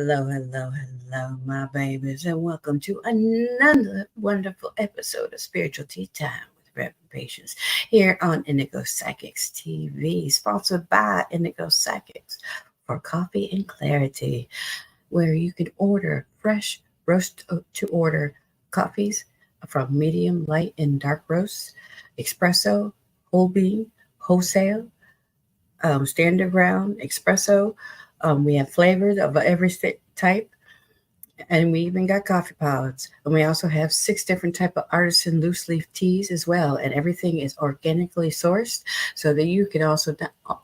Hello, my babies, and welcome to another wonderful episode of Spiritual Tea Time with RevPayshence here on Indigo Psychics TV, sponsored by Indigo Psychics for Coffee and Clarity, where you can order fresh roast to order coffees from medium, light, and dark roasts, espresso, whole bean, wholesale, standard ground, espresso. We have flavors of every type, and we even got coffee pods. And we also have 6 different type of artisan loose leaf teas as well. And everything is organically sourced, so that you can also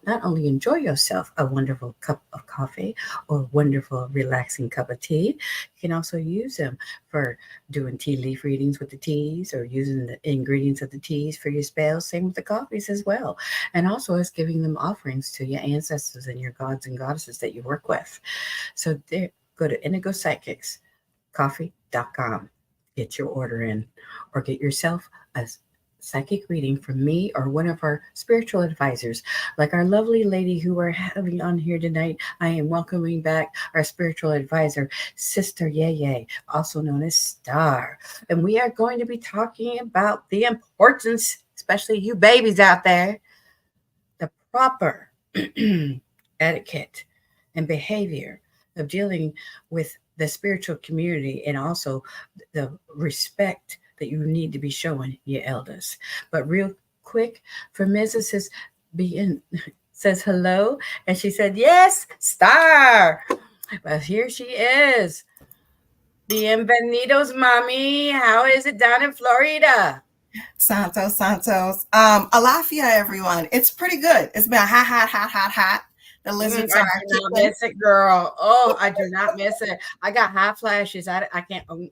not only enjoy yourself a wonderful cup of coffee or wonderful relaxing cup of tea, you can also use them for doing tea leaf readings with the teas, or using the ingredients of the teas for your spells. Same with the coffees as well. And also as giving them offerings to your ancestors and your gods and goddesses that you work with. So there, go to indigopsychicscoffee.com. Get your order in, or get yourself a psychic reading from me or one of our spiritual advisors, like our lovely lady who we're having on here tonight. I am welcoming back our spiritual advisor, Sistar Yeye, also known as Star. And we are going to be talking about the importance, especially you babies out there, the proper etiquette and behavior of dealing with the spiritual community, and also the respect that you need to be showing your elders. But real quick, for Mrs. Being says hello, and she said, yes, Star. Well, here she is. Bienvenidos, mommy. How is it down in Florida? Santos. Alafia, everyone. It's pretty good. It's been hot. The lizards I are do not kicking. miss it, girl. Oh, I do not miss it. I got hot flashes. I can't. With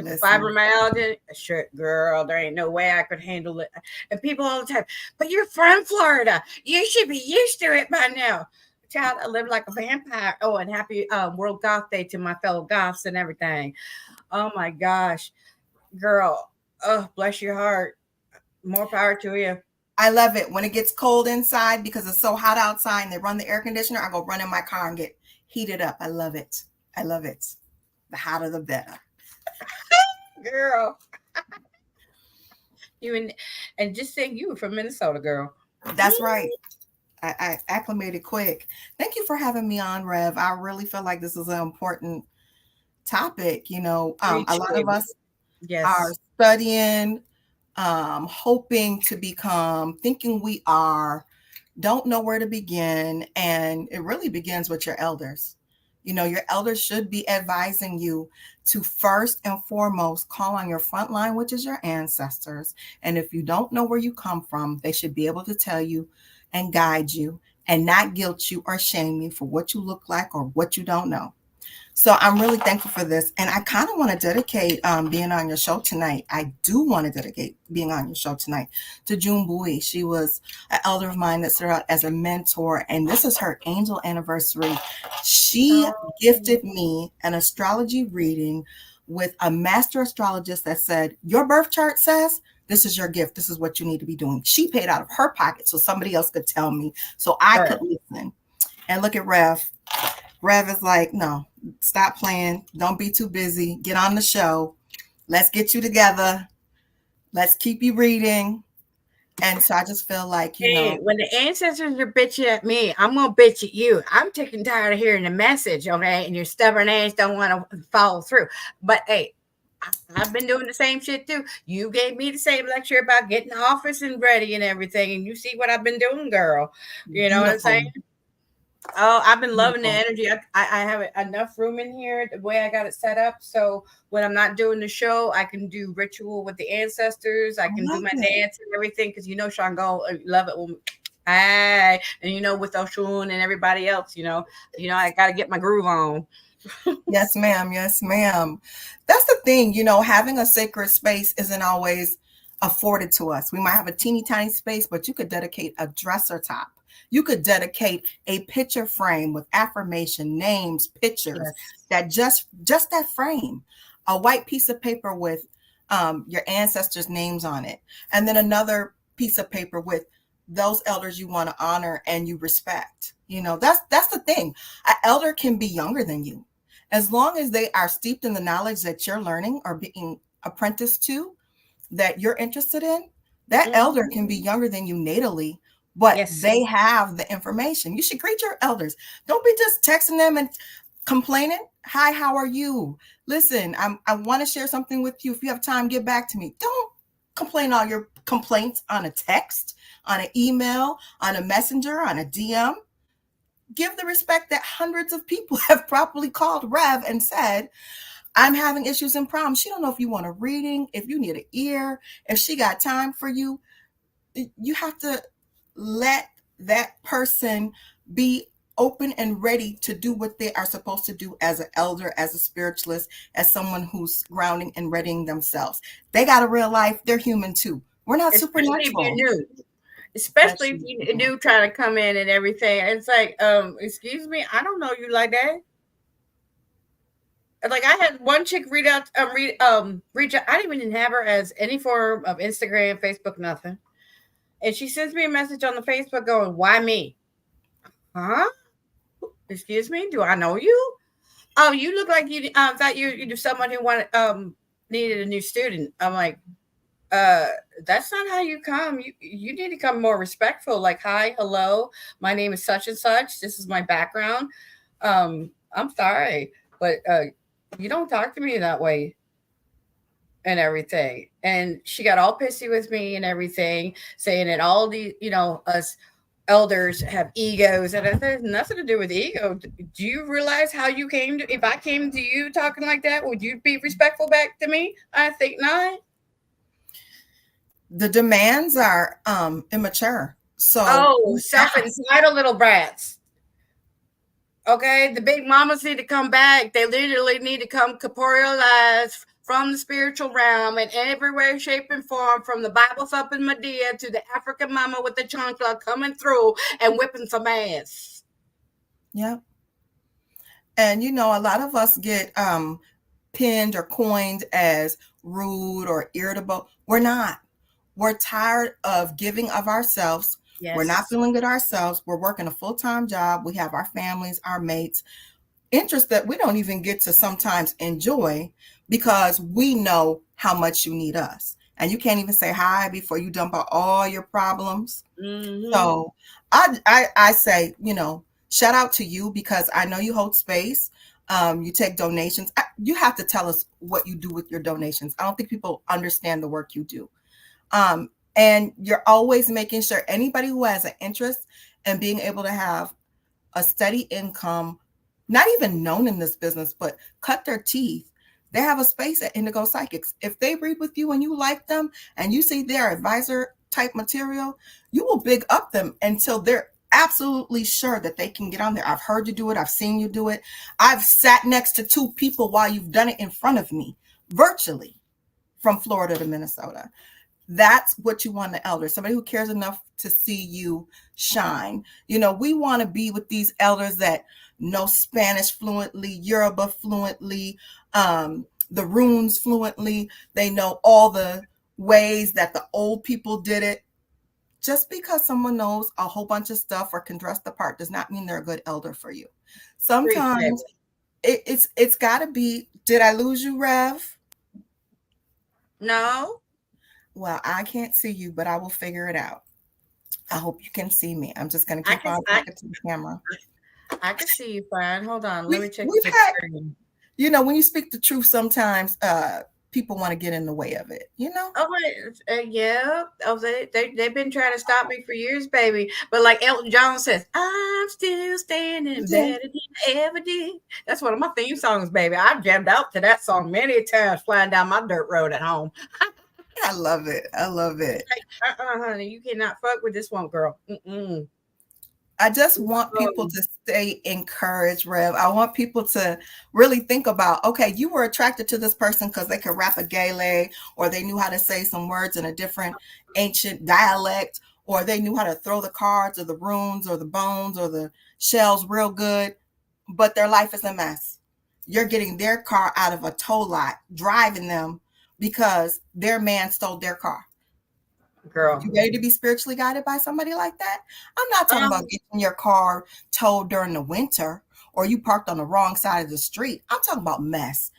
the Listen, fibromyalgia, shit, girl, there ain't no way I could handle it. And people all the time, but you're from Florida. You should be used to it by now. Child, I live like a vampire. Oh, and happy World Goth Day to my fellow goths and everything. Oh my gosh, girl. Oh, bless your heart. More power to you. I love it when it gets cold inside because it's so hot outside and they run the air conditioner. I go run in my car and get heated up. I love it. The hotter, the better. Girl. You and just saying you were from Minnesota, girl. That's right. I acclimated quick. Thank you for having me on, Rev. I really feel like this is an important topic. A lot of us are Yes. studying, hoping to become, thinking we are, don't know where to begin. And it really begins with your elders. Your elders should be advising you to first and foremost call on your front line, which is your ancestors. And if you don't know where you come from, they should be able to tell you and guide you and not guilt you or shame you for what you look like or what you don't know. So I'm really thankful for this. And I kind of want to dedicate being on your show tonight. I do want to dedicate being on your show tonight to June Bowie. She was an elder of mine that started out as a mentor, and this is her angel anniversary. She gifted me an astrology reading with a master astrologist that said, your birth chart says this is your gift. This is what you need to be doing. She paid out of her pocket so somebody else could tell me, so I could listen. And look at Rev. Rev is like, no, stop playing. Don't be too busy. Get on the show. Let's get you together. Let's keep you reading. And so I just feel like, when the ancestors are bitching at me, I'm going to bitch at you. I'm tired of hearing the message, okay? And your stubborn ass don't want to follow through. But hey, I've been doing the same shit too. You gave me the same lecture about getting the office and ready and everything. And you see what I've been doing, girl. You know what I'm saying? Oh, I've been loving the energy. I have enough room in here the way I got it set up. So when I'm not doing the show, I can do ritual with the ancestors. I can do my dance and everything, because Shango love it when hi, and with Oshun and everybody else. I got to get my groove on. Yes, ma'am. Yes, ma'am. That's the thing. Having a sacred space isn't always afforded to us. We might have a teeny tiny space, but you could dedicate a dresser top. You could dedicate a picture frame with affirmation, names, pictures, that just that frame, a white piece of paper with your ancestors' names on it, and then another piece of paper with those elders you want to honor and you respect. That's the thing. An elder can be younger than you. As long as they are steeped in the knowledge that you're learning or being apprenticed to, that you're interested in, that elder can be younger than you natally, but Yes. they have the information. You should greet your elders. Don't be just texting them and complaining. Hi, how are you? Listen, I want to share something with you. If you have time, get back to me. Don't complain all your complaints on a text, on an email, on a messenger, on a DM. Give the respect that hundreds of people have probably called Rev and said, I'm having issues and problems. She don't know if you want a reading, if you need an ear, if she got time for you. You have to let that person be open and ready to do what they are supposed to do as an elder, as a spiritualist, as someone who's grounding and readying themselves. They got a real life. They're human too. We're not Especially if you're supernatural. new. Especially if you do try to come in and everything. It's like, excuse me, I don't know you like that. Like I had one chick reach out. I didn't even have her as any form of Instagram, Facebook, nothing. And she sends me a message on the Facebook going, "Why me? Huh? Excuse me? Do I know you? Oh, you look like you thought you do someone who wanted needed a new student." I'm like, uh, that's not how you come. You need to come more respectful. Like, hi, hello, my name is such and such. This is my background. I'm sorry, but you don't talk to me that way and everything. And she got all pissy with me and everything, saying that all the us elders have egos, and it has nothing to do with ego. Do you realize how you came to? If I came to you talking like that, would you be respectful back to me? I think not. The demands are immature. So Oh, self-entitled little brats. Okay, the big mamas need to come back. They literally need to come corporealized from the spiritual realm in every way, shape, and form, from the Bible thumping Medea to the African mama with the chancla coming through and whipping some ass. yeah. And a lot of us get pinned or coined as rude or irritable. We're not. We're tired of giving of ourselves. We're not Yes. feeling good ourselves. We're working a full-time job. We have our families, our mates, interests that we don't even get to sometimes enjoy because we know how much you need us. And you can't even say hi before you dump out all your problems. Mm-hmm. So I say, shout out to you because I know you hold space. You take donations. You have to tell us what you do with your donations. I don't think people understand the work you do. And you're always making sure anybody who has an interest in being able to have a steady income, not even known in this business, but cut their teeth. They have a space at Indigo Psychics. If they read with you and you like them and you see their advisor type material, you will big up them until they're absolutely sure that they can get on there. I've heard you do it. I've seen you do it. I've sat next to two people while you've done it in front of me virtually from Florida to Minnesota. That's what you want in the elder, somebody who cares enough to see you shine. We want to be with these elders that know Spanish fluently, Yoruba fluently, the runes fluently. They know all the ways that the old people did it. Just because someone knows a whole bunch of stuff or can dress the part does not mean they're a good elder for you. Sometimes it's got to be, did I lose you, Rev? No, Well, I can't see you, but I will figure it out. I hope you can see me. I'm just going to I keep can. on talking to the camera. I can see you fine. Hold on. Let We've me check the we've big had, screen. when you speak the truth, sometimes people want to get in the way of it. Oh, yeah. Oh, they've been trying to stop me for years, baby. But like Elton John says, I'm still standing Yeah, better than I ever did. That's one of my theme songs, baby. I've jammed out to that song many times flying down my dirt road at home. I love it. I love it. Honey, you cannot fuck with this one, girl. Mm-mm. I just want people to stay encouraged, Rev. I want people to really think about, okay, you were attracted to this person because they could rap a gele, or they knew how to say some words in a different ancient dialect, or they knew how to throw the cards or the runes or the bones or the shells real good, but their life is a mess. You're getting their car out of a tow lot, driving them because their man stole their car. Girl. You ready to be spiritually guided by somebody like that? I'm not talking Um, about getting your car towed during the winter or you parked on the wrong side of the street. I'm talking about mess.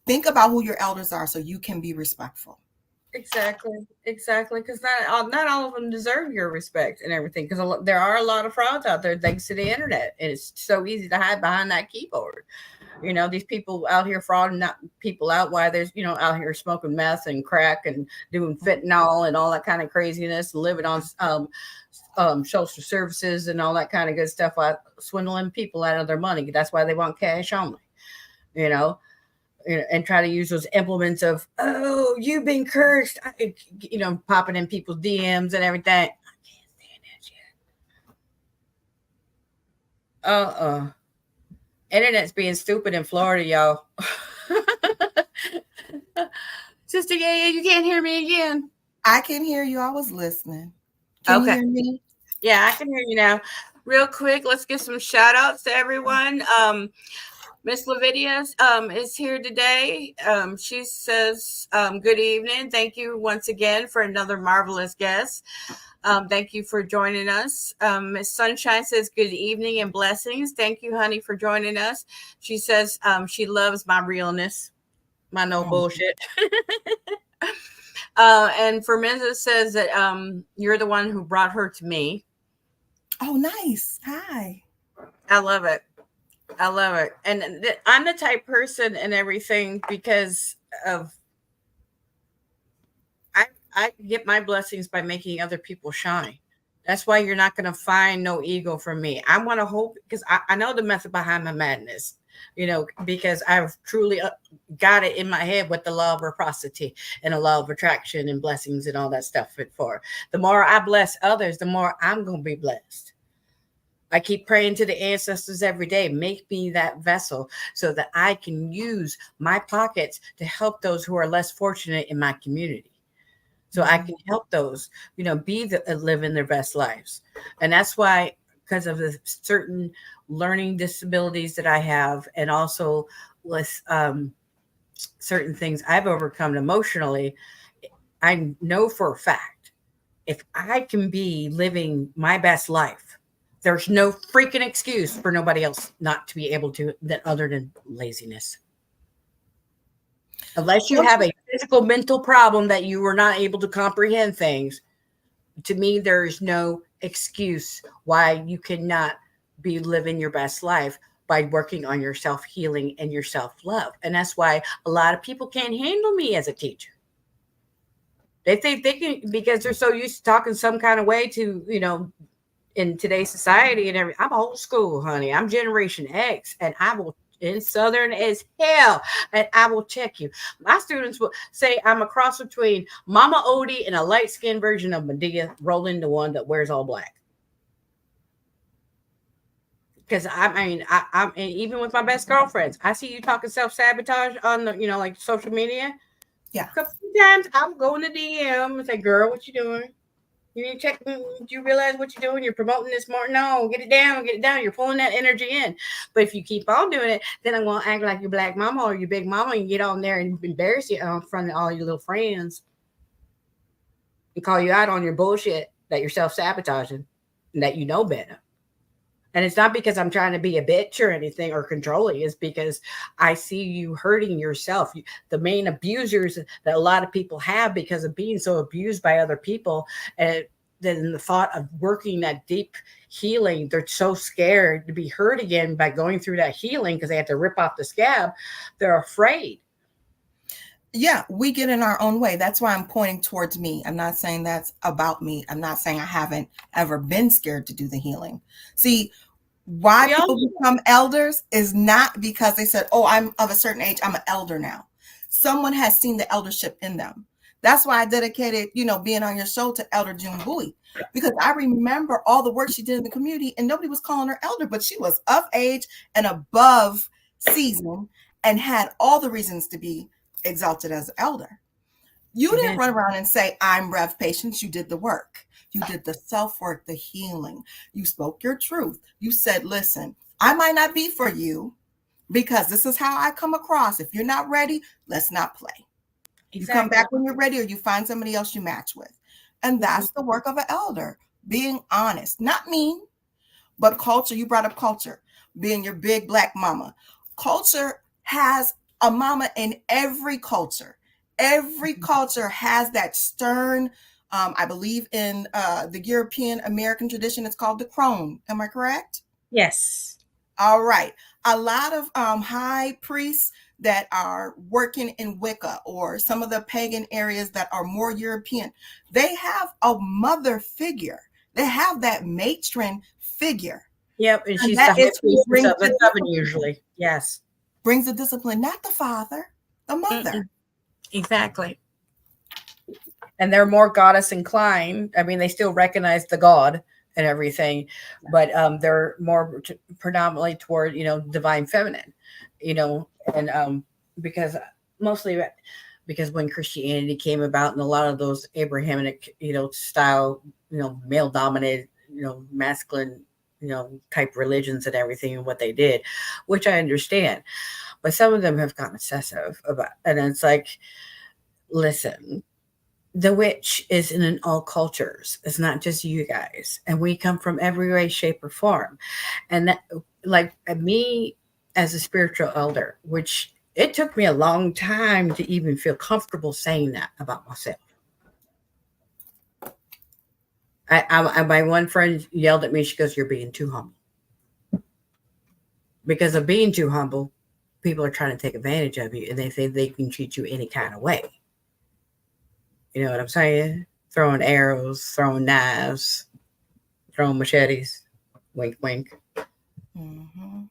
Think about who your elders are so you can be respectful. exactly, exactly. Because not all of them deserve your respect and everything. Because there are a lot of frauds out there thanks to the internet, and it's so easy to hide behind that keyboard. These people out here frauding not people out, why there's out here smoking meth and crack and doing fentanyl and all that kind of craziness, living on social services and all that kind of good stuff, while swindling people out of their money. That's why they want cash only. You know, and try to use those implements of, oh, you've been cursed, popping in people's DMs and everything. I can't stand that shit. Internet's being stupid in Florida, y'all. Sister Yeye, you can't hear me again. I can hear you. I was listening. Can you Okay. hear me? Yeah, I can hear you now. Real quick, let's give some shout outs to everyone. Miss Lavidia is here today. She says, good evening. Thank you once again for another marvelous guest. Thank you for joining us. Miss Sunshine says, good evening and blessings. Thank you, honey, for joining us. She says she loves my realness, my no Oh, bullshit. And Fermenza says that you're the one who brought her to me. oh, nice. Hi. I love it. I love it. And I'm the type person and everything because of I I get my blessings by making other people shine. That's why you're not going to find no ego from me. I want to hope because I know the method behind my madness, because I've truly got it in my head what the law of reciprocity and the law of attraction and blessings and all that stuff fit for. The more I bless others, the more I'm going to be blessed. I keep praying to the ancestors every day. Make me that vessel so that I can use my pockets to help those who are less fortunate in my community. So I can help those, living their best lives. And that's why, because of the certain learning disabilities that I have, and also with certain things I've overcome emotionally, I know for a fact if I can be living my best life, there's no freaking excuse for nobody else not to be able to, that other than laziness. Unless you Don't have you? a physical mental problem that you were not able to comprehend things, to me, there is no excuse why you cannot be living your best life by working on your self healing and your self love. And that's why a lot of people can't handle me as a teacher. They think they can, because they're so used to talking some kind of way to, in today's society and everything. I'm old school, honey. I'm Generation X, and I will in Southern as hell, and I will check you. My students will say I'm a cross between Mama Odie and a light skinned version of Medea, rolling the one that wears all black. Because I'm and even with my best girlfriends, I see you talking self sabotage on the, like social media. Yeah. A couple of times I'll go in the DM and say, "Girl, what you doing? You need to check. Do you realize what you're doing? You're promoting this more. No, get it down, get it down. You're pulling that energy in. But if you keep on doing it, then I'm going to act like your black mama or your big mama and get on there and embarrass you in front of all your little friends and call you out on your bullshit that you're self sabotaging and that you know better. And it's not because I'm trying to be a bitch or anything or controlling. It's because I see you hurting yourself. The main abusers that a lot of people have because of being so abused by other people, and then the thought of working that deep healing, they're so scared to be hurt again by going through that healing because they have to rip off the scab. They're afraid. Yeah, we get in our own way. That's why I'm pointing towards me. I'm not saying that's about me. I'm not saying I haven't ever been scared to do the healing. See, why We all people become elders is not because they said, oh, I'm of a certain age, I'm an elder now. Someone has seen the eldership in them. That's why I dedicated, being on your show to Elder June Bowie, because I remember all the work she did in the community and nobody was calling her elder, but she was of age and above season and had all the reasons to be exalted as an elder. You she didn't did. run around and say, I'm RevPayshence. You did the work. You did the self work, the healing. You spoke your truth. You said, listen, I might not be for you because this is how I come across. If you're not ready, let's not play. You come Exactly. back when you're ready or you find somebody else you match with. And that's the work of an elder, being honest, not mean, but culture. You brought up culture, being your big black mama. Culture has a mama in every culture. Every culture has that stern, I believe in the European American tradition, it's called the crone. Am I correct? Yes. All right. A lot of high priests that are working in Wicca or some of the pagan areas that are more European, they have a mother figure. They have that matron figure. Yep. And And she's the that high is who priestess brings of the the coven discipline. usually. Yes. Brings the discipline, not the father, the mother. Exactly. And they're more goddess inclined. I mean, they still recognize the god and everything, but they're more predominantly toward divine feminine, and because mostly because when Christianity came about and a lot of those Abrahamic style male dominated masculine type religions and everything and what they did, which I understand, but some of them have gotten excessive about, and it's like, listen, the witch is in all cultures. It's not just you guys. And we come from every way, shape, or form. And that, like me as a spiritual elder, which it took me a long time to even feel comfortable saying that about myself. My one friend yelled at me. She goes, "You're being too humble." Because of being too humble, people are trying to take advantage of you and they think they can treat you any kind of way. You know what I'm saying? Throwing arrows, throwing knives, throwing machetes. Wink, wink. Mm-hmm.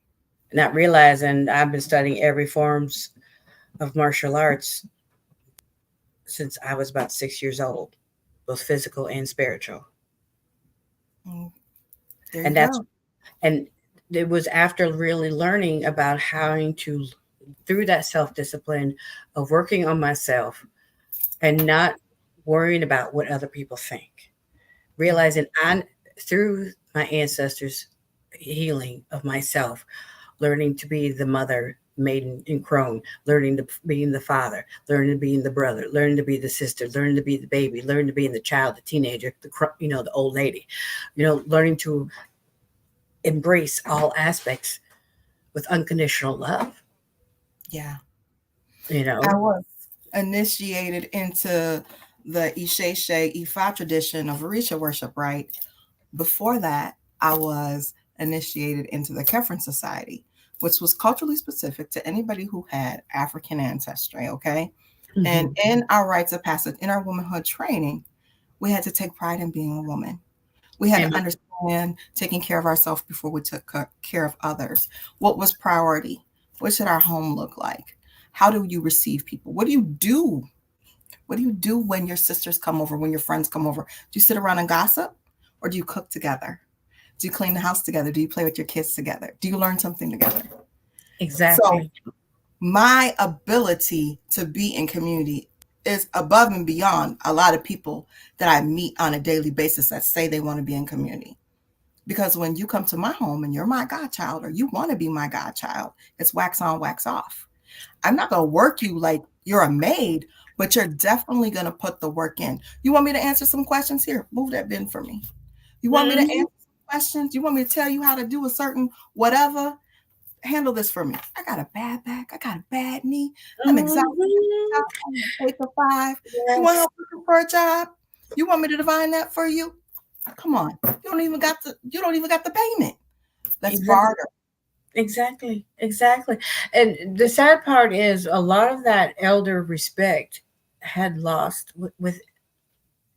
Not realizing I've been studying every forms of martial arts since I was about 6 years old, both physical and spiritual. Mm, there you And that's go. and it was after really learning about how to through that self discipline of working on myself and not worrying about what other people think. Realizing I through my ancestors' healing of myself, learning to be the mother, maiden, and crone, learning to being the father, learning to being the brother, learning to be the sister, learning to be the baby, learning to be the child, the teenager, the old lady, learning to embrace all aspects with unconditional love. Yeah. You I know, was initiated into the Isheshe Ifa tradition of Orisha worship, right? Before that, I was initiated into the Kefren Society, which was culturally specific to anybody who had African ancestry, okay? And hmm in our rites of passage, in our womanhood training, we had to take pride in being a woman. We had to and understand taking care of ourselves before we took care of others. What was priority? What should our home look like? How do you receive people? What do you do? What do you do when your sisters come over, when your friends come over? Do you sit around and gossip or do you cook together? Do you clean the house together? Do you play with your kids together? Do you learn something together? So, exactly, my ability to be in community is above and beyond a lot of people that I meet on a daily basis that say they want to be in community. Because when you come to my home and you're my godchild or you want to be my godchild, it's wax on, wax off. I'm not going to work you like you're a maid, but you're definitely going to put the work in. You want me to answer some questions? Here, move that bin for me. You want me to answer hmm some questions? You want me to tell you how to do a certain whatever? Handle this for me. I got a bad back. I got a bad knee. I'm exhausted. hmm I'm gonna take a 5. You want yes, help looking for a job? You want me to divine that for you? Come on. You don't even got the payment. Let's exactly. barter. Exactly, exactly. And the sad part is a lot of that elder respect had lost with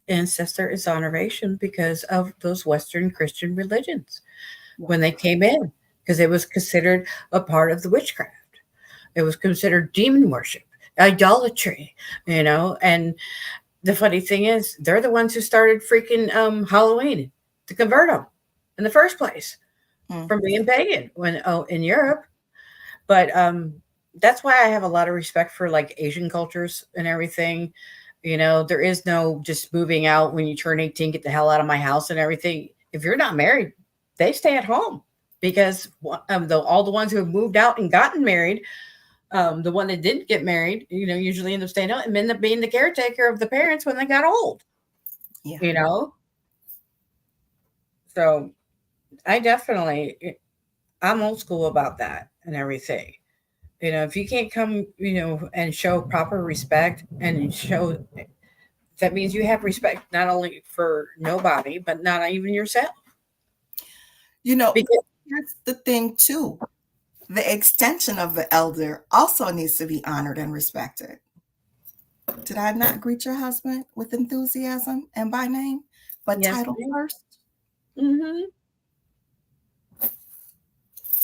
ancestor exoneration because of those Western Christian religions Yeah. when they came in, because it was considered a part of the witchcraft. It was considered demon worship, idolatry, And the funny thing is, they're the ones who started freaking Halloween to convert them in the first place Mm. from being pagan in Europe. But that's why I have a lot of respect for like Asian cultures and everything. There is no just moving out when you turn 18, get the hell out of my house and everything. If you're not married, they stay at home because all the ones who have moved out and gotten married, the one that didn't get married, usually end up staying out and end up being the caretaker of the parents when they got old. Yeah. you know? So I definitely, I'm old school about that and everything. If you can't come, and show proper respect and show that means you have respect not only for nobody, but not even yourself. Because Here's the thing too. The extension of the elder also needs to be honored and respected. Did I not greet your husband with enthusiasm and by name, but yes, title first? mm-hmm.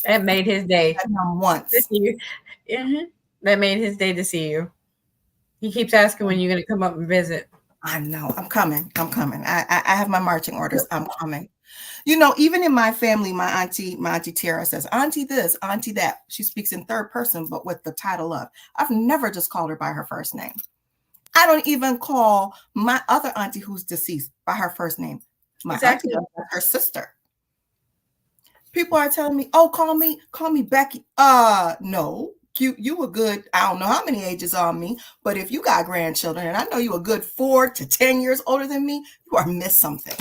That made his day I him to once. see you. Hmm. That made his day to see you. He keeps asking when you're going to come up and visit. I know. I'm coming. I'm coming. I have my marching orders. I'm coming. Even in my family, my auntie Tara says, Auntie this, Auntie that. She speaks in third person, but with the title of. I've never just called her by her first name. I don't even call my other auntie who's deceased by her first name. My auntie Exactly. does, her sister. People are telling me, oh, call me Becky. No. You were good. I don't know how many ages on me, but if you got grandchildren and I know you a good 4 to 10 years older than me, you are missed something.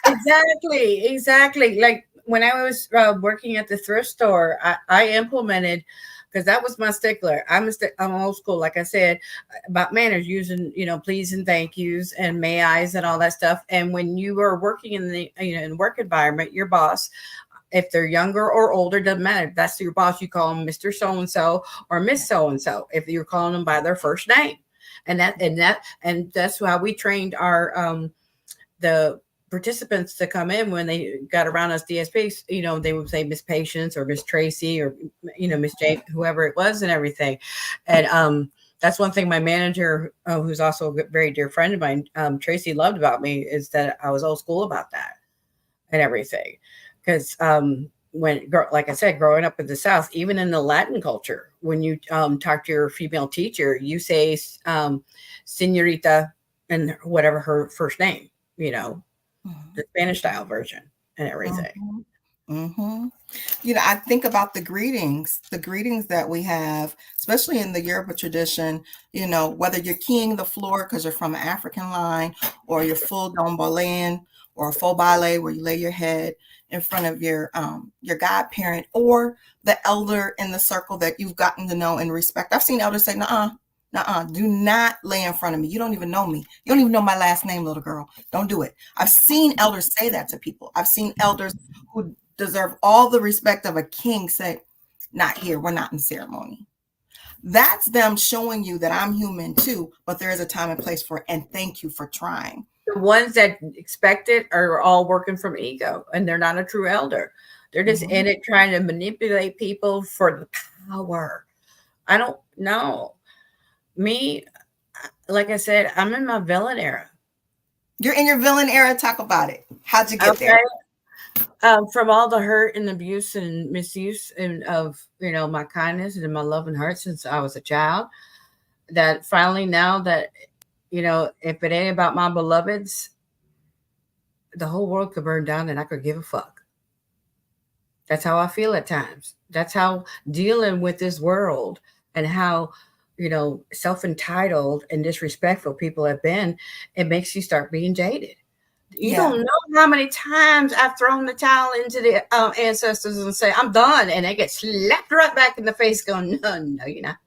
Exactly. Like when I was working at the thrift store, I implemented because that was my stickler. I'm old school, like I said, about manners, using please and thank yous and may I's and all that stuff. And when you are working in the in work environment, your boss, if they're younger or older, doesn't matter. If that's your boss, you call them Mr. So and so or Miss So and so. If you're calling them by their first name, and that's how we trained our the participants to come in when they got around us DSPs, they would say Miss Patience or Miss Tracy or, Miss Jane, whoever it was and everything. And that's one thing my manager, who's also a very dear friend of mine, Tracy, loved about me is that I was old school about that and everything. Because like I said, growing up in the South, even in the Latin culture, when you talk to your female teacher, you say senorita and whatever her first name, the Spanish style version and everything. Mm-hmm. I think about the greetings that we have, especially in the Yoruba tradition, whether you're keying the floor because you're from an African line, or you're full dombolean or a faux ballet where you lay your head in front of your godparent or the elder in the circle that you've gotten to know and respect. I've seen elders say, nuh-uh, do not lay in front of me. You don't even know me. You don't even know my last name, little girl. Don't do it. I've seen elders say that to people. I've seen elders who deserve all the respect of a king say, not here, we're not in ceremony. That's them showing you that I'm human too, but there is a time and place for it, and thank you for trying. The ones that expect it are all working from ego, and they're not a true elder. They're just in it trying to manipulate people for the power. I don't know. Me, like I said, I'm in my villain era. You're in your villain era. Talk about it. How'd you get there? From all the hurt and abuse and misuse and of my kindness and my love and heart since I was a child, that finally now that if it ain't about my beloveds, the whole world could burn down and I could give a fuck. That's how I feel at times. That's how dealing with this world and how self entitled and disrespectful people have been. It makes you start being jaded. You don't know how many times I've thrown the towel into the ancestors and say, I'm done. And they get slapped right back in the face going, no, you're not.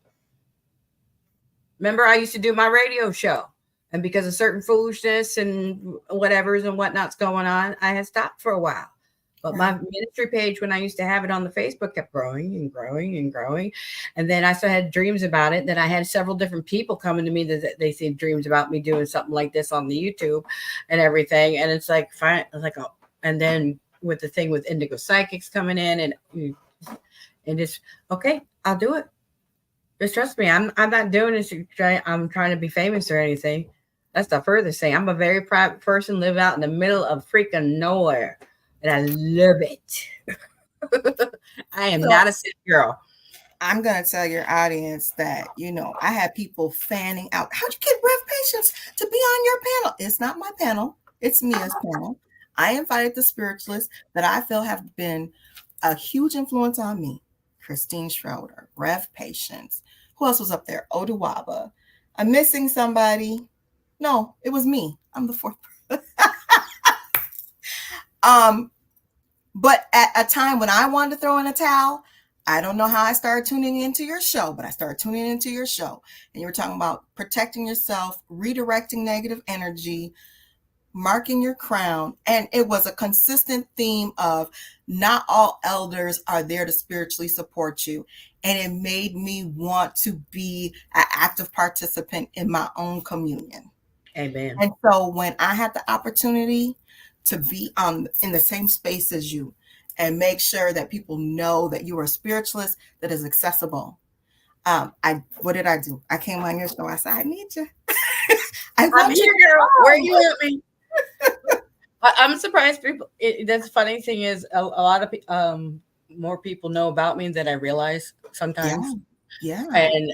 Remember, I used to do my radio show. And because of certain foolishness and whatever's and whatnot's going on, I had stopped for a while. But my ministry page, when I used to have it on the Facebook, kept growing and growing and growing. And then I still had dreams about it. Then I had several different people coming to me that they see dreams about me doing something like this on the YouTube and everything. And it's like, fine. I was like, oh. And then with the thing with Indigo Psychics coming in and just, okay, I'll do it. Just trust me. I'm not doing this. I'm trying to be famous or anything. That's the furthest thing. I'm a very private person, live out in the middle of freaking nowhere. And I love it. I am not a sick girl. I'm going to tell your audience that, I had people fanning out. How'd you get RevPayshence to be on your panel? It's not my panel. It's Mia's panel. I invited the spiritualists that I feel have been a huge influence on me. Christine Schroeder, RevPayshence. Who else was up there? Oduwaba. I'm missing somebody. No, it was me. I'm the fourth. But at a time when I wanted to throw in a towel, I don't know how I started tuning into your show, but I started tuning into your show. And you were talking about protecting yourself, redirecting negative energy, marking your crown. And it was a consistent theme of not all elders are there to spiritually support you. And it made me want to be an active participant in my own communion. Amen. And so when I had the opportunity to be in the same space as you and make sure that people know that you are a spiritualist that is accessible, I what did I do? I came on your show. I said, I need you. I I'm want here, you. girl. Where you at me? I'm surprised people. That's the funny thing is a lot of more people know about me than I realize Yeah, sometimes, yeah. and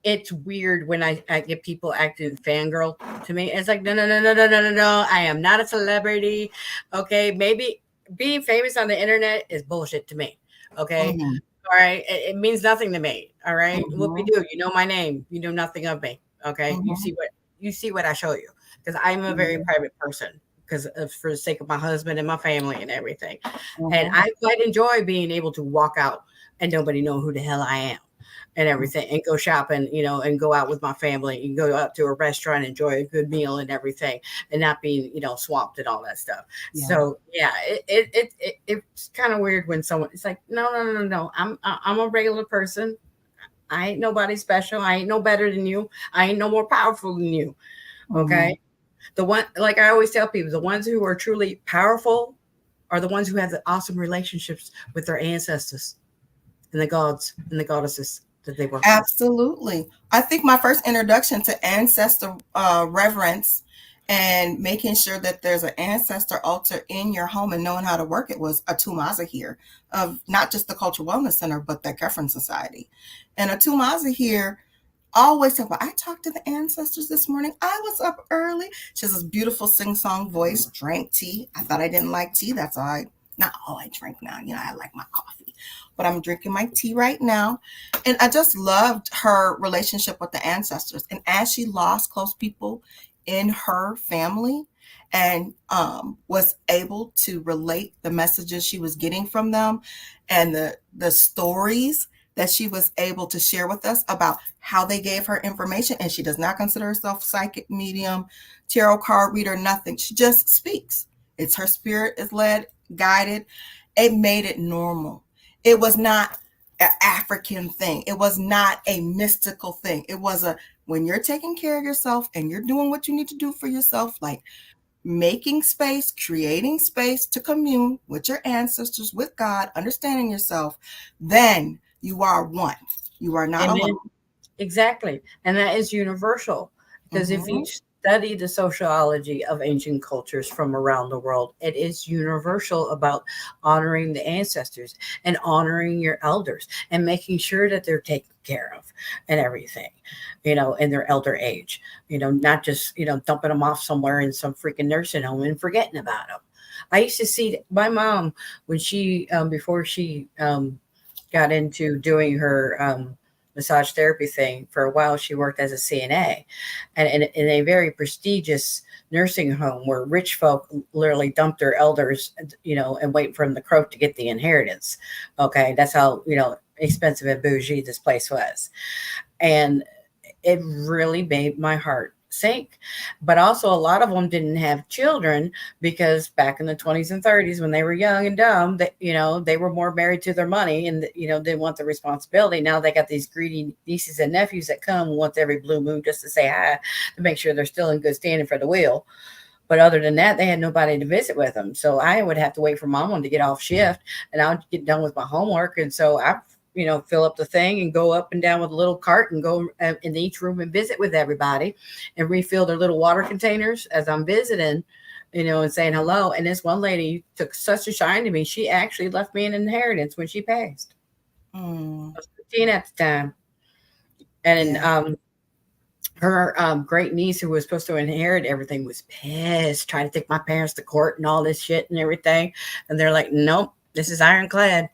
it's weird when I get people acting fangirl to me. It's like no no no no no no no no. I am not a celebrity. Okay, maybe being famous on the internet is bullshit to me. Okay, Mm-hmm, all right, it means nothing to me. All right, what we mm-hmm, do, you know my name, you know nothing of me. Okay, mm-hmm, you see what I show you because I'm a very mm-hmm, private person because for the sake of my husband and my family and everything, and mm-hmm, I quite enjoy being able to walk out and nobody know who the hell I am and everything and go shopping, you know, and go out with my family and go out to a restaurant, enjoy a good meal and everything and not being, you know, swamped and all that stuff. yeah. So yeah, it's kind of weird when someone it's like, no, no, no, no, no. I'm a regular person. I ain't nobody special. I ain't no better than you. I ain't no more powerful than you. Mm-hmm, Okay. The one like I always tell people, the ones who are truly powerful are the ones who have the awesome relationships with their ancestors and the gods and the goddesses that they work with. absolutely. I think my first introduction to ancestor reverence and making sure that there's an ancestor altar in your home and knowing how to work it was a Tumaza here of not just the Cultural Wellness Center, but the Kefren Society. And a Tumaza here always talk about, I talked to the ancestors this morning. I was up early. She has this beautiful sing-song voice, drank tea. I thought I didn't like tea. That's all not all I drink now. You know, I like my coffee, but I'm drinking my tea right now. And I just loved her relationship with the ancestors. And as she lost close people in her family and was able to relate the messages she was getting from them and the stories that she was able to share with us about how they gave her information. And she does not consider herself psychic medium, tarot card reader, nothing. She just speaks. It's her spirit is led, guided. It made it normal. It was not an African thing. It was not a mystical thing. It was a when you're taking care of yourself and you're doing what you need to do for yourself, like making space, creating space to commune with your ancestors, with God, understanding yourself, then you are one. You are not Amen. alone. Exactly. And that is universal because if you Mm-hmm. study the sociology of ancient cultures from around the world, it is universal about honoring the ancestors and honoring your elders and making sure that they're taken care of and everything, you know, in their elder age, you know, not just, you know, dumping them off somewhere in some freaking nursing home and forgetting about them. I used to see my mom when she, before she, got into doing her massage therapy thing for a while. She worked as a CNA and in a very prestigious nursing home where rich folk literally dumped their elders, you know, and wait for them to croak to get the inheritance. Okay. That's how, you know, expensive and bougie this place was. And it really made my heart sink. But also, a lot of them didn't have children because back in the 20s and 30s, when they were young and dumb, that you know they were more married to their money and you know didn't want the responsibility. Now they got these greedy nieces and nephews that come once every blue moon just to say hi to make sure they're still in good standing for the will. But other than that, they had nobody to visit with them. So I would have to wait for mom to get off shift and I would get done with my homework. And so I, you know, fill up the thing and go up and down with a little cart and go in each room and visit with everybody and refill their little water containers as I'm visiting, you know, and saying hello. And this one lady took such a shine to me. She actually left me an inheritance when she passed. Mm, I was 15 at the time. And yeah. her great niece who was supposed to inherit everything was pissed, trying to take my parents to court and all this shit and everything. And they're like, nope, this is ironclad.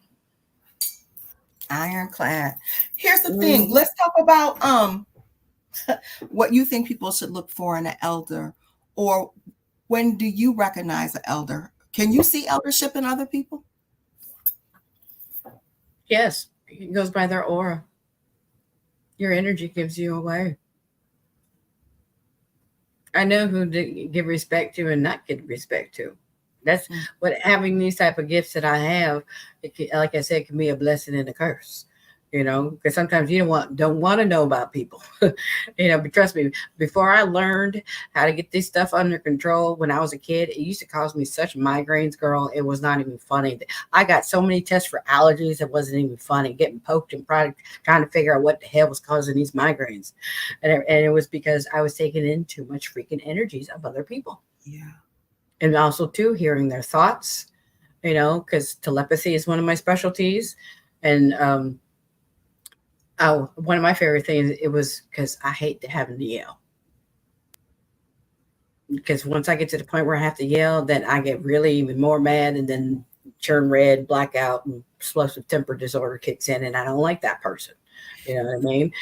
Ironclad. Here's the thing. Mhm. Let's talk about what you think people should look for in an elder, or when do you recognize an elder? Can you see eldership in other people? Yes, it goes by their aura. Your energy gives you away. I know who to give respect to and not give respect to. That's Mm. what having these type of gifts that I have. Like I said, can be a blessing and a curse. Because sometimes you don't want to know about people. But trust me, before I learned how to get this stuff under control when I was a kid, it used to cause me such migraines, girl. It was not even funny. I got so many tests for allergies, it wasn't even funny. Getting poked and trying to figure out what the hell was causing these migraines. And it was because I was taking in too much freaking energies of other people. Yeah. And also, too, hearing their thoughts, because telepathy is one of my specialties. And, oh, one of my favorite things, it was because I hate to having to yell. Because once I get to the point where I have to yell, then I get really even more mad and then turn red, black out, and explosive temper disorder kicks in, and I don't like that person. You know what I mean?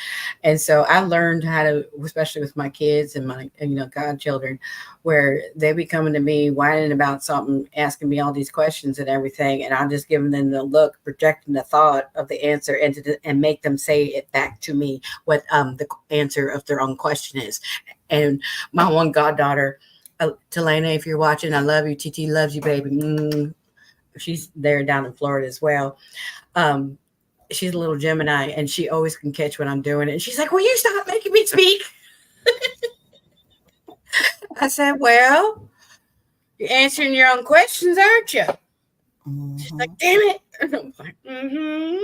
And so I learned how to, especially with my kids and my, godchildren, where they be coming to me whining about something, asking me all these questions and everything, and I'm just giving them the look, projecting the thought of the answer and make them say it back to me what the answer of their own question is. And my one goddaughter, Talena, if you're watching, I love you. TT loves you, baby. She's there down in Florida as well. Um, she's a little Gemini, and she always can catch what I'm doing. And she's like, "Will you stop making me speak?" I said, "Well, you're answering your own questions, aren't you?" She's like, Mm-hmm. "Damn it!" And I'm like, "Mm-hmm."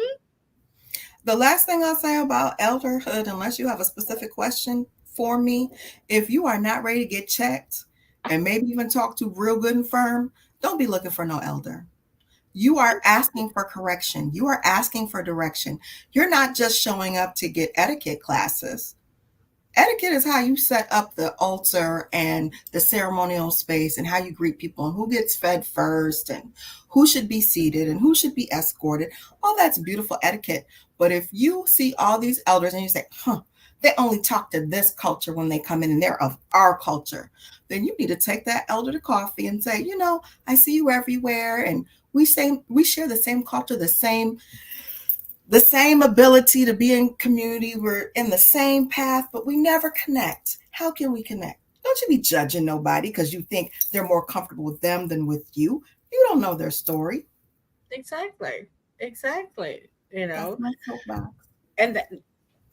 The last thing I'll say about elderhood, unless you have a specific question for me, if you are not ready to get checked and maybe even talk to real good and firm, don't be looking for no elder. You are asking for correction. You are asking for direction. You're not just showing up to get etiquette classes. Etiquette is how you set up the altar and the ceremonial space and how you greet people and who gets fed first and who should be seated and who should be escorted. All that's beautiful etiquette. But if you see all these elders and you say, they only talk to this culture when they come in and they're of our culture, then you need to take that elder to coffee and say, I see you everywhere and we share the same culture, the same ability to be in community. We're in the same path, but we never connect. How can we connect? Don't you be judging nobody because you think they're more comfortable with them than with you. You don't know their story. Exactly. Exactly. That's my soapbox. And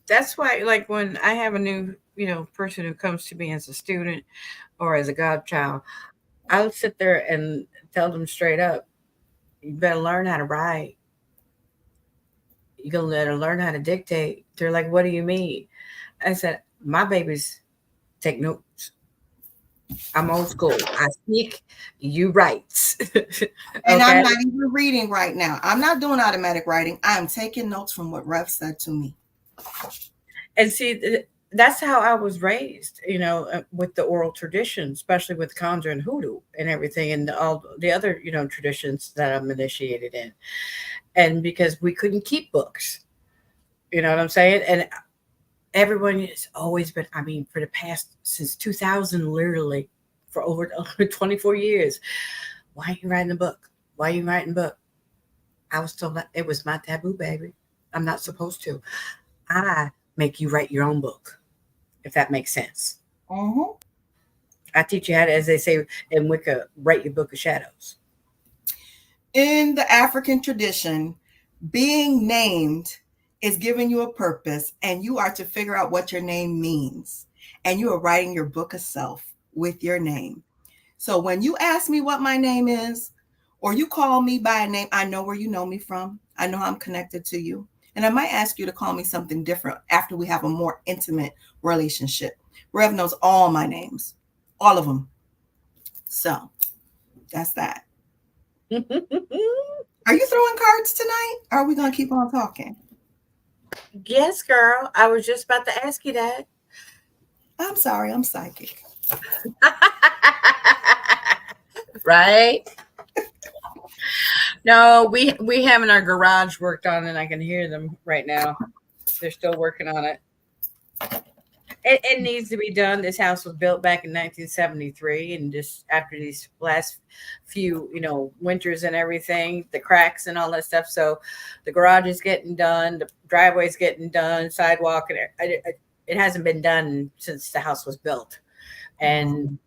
that's why, like, when I have a new, person who comes to me as a student or as a godchild, I'll sit there and tell them straight up, you better learn how to write. You gotta learn how to dictate. They're like, what do you mean? I said, my babies take notes. I'm old school. I speak, you write. And I'm Okay. not even reading right now. I'm not doing automatic writing. I'm taking notes from what Rev said to me. And see, that's how I was raised, with the oral tradition, especially with conjure and hoodoo and everything, and all the other, traditions that I'm initiated in. And because we couldn't keep books, you know what I'm saying? And everyone has always been, I mean, for the past, since 2000, literally, for over 24 years, why are you writing a book? Why are you writing a book? I was told that it was my taboo, baby. I'm not supposed to. I make you write your own book, if that makes sense. Mm-hmm. I teach you how to, as they say in Wicca, write your book of shadows. In the African tradition, being named is giving you a purpose, and you are to figure out what your name means. And you are writing your book of self with your name. So when you ask me what my name is, or you call me by a name, I know where you know me from. I know I'm connected to you. And I might ask you to call me something different after we have a more intimate relationship. Rev knows all my names, all of them. So that's that. Are you throwing cards tonight? Or are we going to keep on talking? Yes, girl. I was just about to ask you that. I'm sorry, I'm psychic. Right? No, we having our garage worked on, and I can hear them right now. They're still working on it. It needs to be done. This house was built back in 1973, and just after these last few, winters and everything, the cracks and all that stuff. So, the garage is getting done, the driveway's getting done, sidewalk, and it hasn't been done since the house was built. And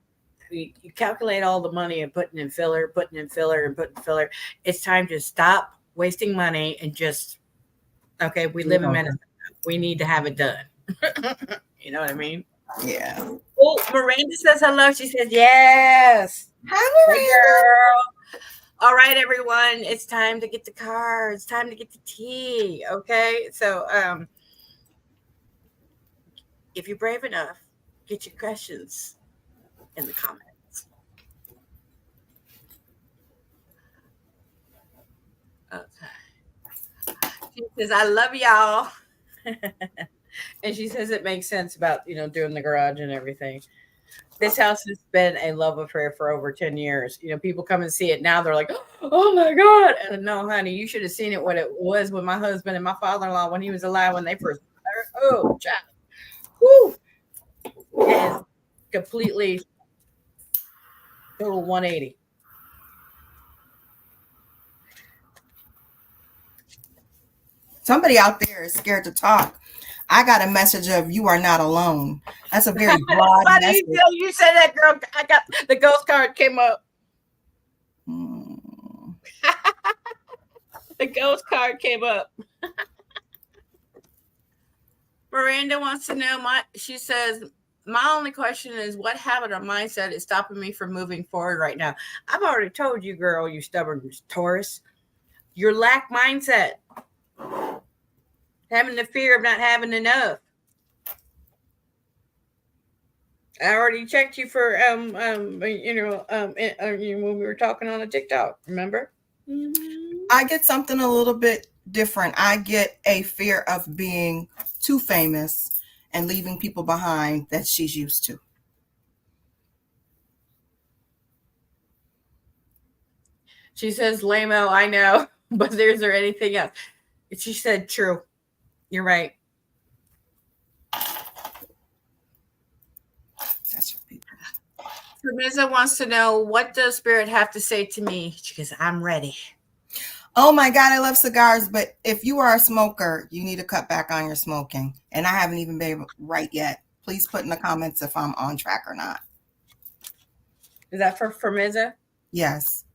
you calculate all the money and putting in filler, putting in filler, and putting filler. It's time to stop wasting money and just okay. We live in Minnesota. We need to have it done. You know what I mean? Yeah. Oh, Miranda says hello. She says yes. Hi, Hey, Miranda. girl. All right, everyone. It's time to get the car. It's time to get the tea. Okay. So, if you're brave enough, get your questions in the comments. Okay. She says, I love y'all. And she says it makes sense about, doing the garage and everything. This house has been a love affair for over 10 years. People come and see it now. They're like, oh my God. And no, honey, you should have seen it what it was with my husband and my father-in-law when he was alive, when they first, oh, child. Woo. It is completely total 180. Somebody out there is scared to talk. I got a message of you are not alone. That's a very broad Why do message. you said that, girl? I got the ghost card came up. The ghost card came up. Miranda wants to know she says, my only question is what habit or mindset is stopping me from moving forward right now? I've already told you, girl, you stubborn Taurus. Your lack mindset. Having the fear of not having enough. I already checked you for when we were talking on a TikTok, remember? I get something a little bit different. I get a fear of being too famous and leaving people behind that she's used to. She says, lame-o, I know, but is there anything else? She said, true. You're right. That's your people. Teresa wants to know, what does Spirit have to say to me? She goes, I'm ready. Oh my God, I love cigars, but if you are a smoker, you need to cut back on your smoking. And I haven't even been right yet. Please put in the comments if I'm on track or not. Is that for Miza? Yes.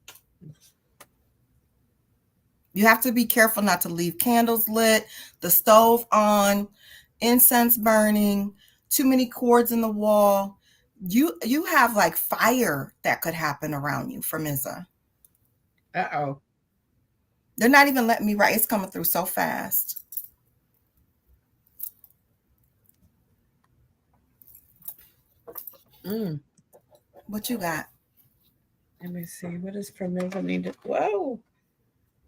You have to be careful not to leave candles lit, the stove on, incense burning, too many cords in the wall. You have like fire that could happen around you for Miza. Uh-oh. They're not even letting me write. It's coming through so fast. What you got? Let me see. What does Miza need to? Whoa.